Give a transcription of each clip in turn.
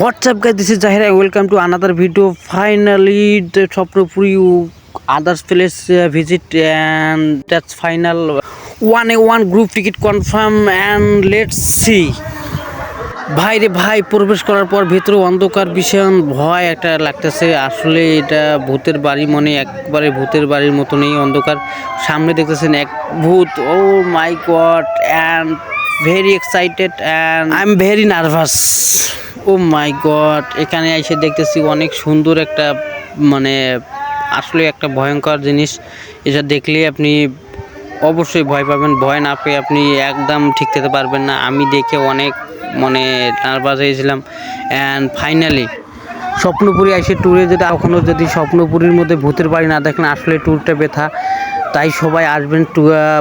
What's up guys, this is Zahir. Welcome to another video. Finally the Swapnopuri others place visit, and that's final 1A1 group ticket confirm, and let's see. ভাই রে ভাই, প্রবেশ করার পর ভিতরে অন্ধকার ভীষণ ভয় একটা লাগতেছে। আসলে এটা ভূতের বাড়ি, মনে একবারে ভূতের বাড়ির মতনই অন্ধকার। সামনে দেখতেছেন এক ভূত। Oh my god, and very excited and I am very nervous. Oh my god, এখানে এসে দেখতেছি অনেক সুন্দর একটা, মানে আসলে একটা ভয়ঙ্কর জিনিস। এটা দেখলে আপনি অবশ্যই ভয় পাবেন। ভয় না পেয়ে আপনি একদম ঠিক থাকতে পারবেন না। আমি দেখে অনেক মানে নার্ভাস হয়েছিলাম। অ্যান্ড ফাইনালি স্বপ্নপুরী এসে ট্যুরে যদি এখনও যদি স্বপ্নপুরীর মধ্যে ভূতের বাড়ি না দেখলেন, আসলে ট্যুরটা ব্যথা। তাই সবাই আসবেন,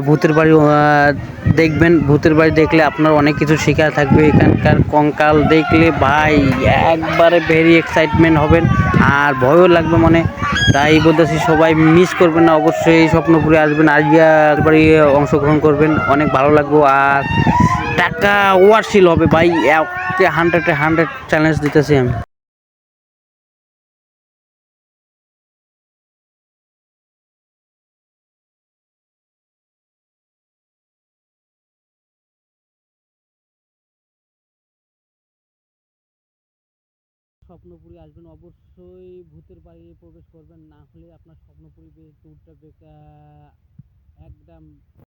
ভূতের বাড়ি দেখবেন। ভূতের বাড়ি দেখলে আপনার অনেক কিছু শেখার থাকবে। এখানকার কঙ্কাল দেখলে ভাই একবারে ভেরি এক্সাইটমেন্ট হবেন, আর ভয়ও লাগবে মনে। তাই বলতেছি সবাই মিস করবেন না, অবশ্যই স্বপ্নপুরে আসবেন, আজকে বাড়ি অংশগ্রহণ করবেন, অনেক ভালো লাগবে। আর টাকা ওয়ারশিল হবে ভাই, 100 চ্যালেঞ্জ দিতেছি আমি। স্বপ্নপুরী আসবেন, অবশ্যই ভূতের বাড়ি প্রবেশ করবেন, না হলে আপনার স্বপ্নপুরী ট্যুরটা একদম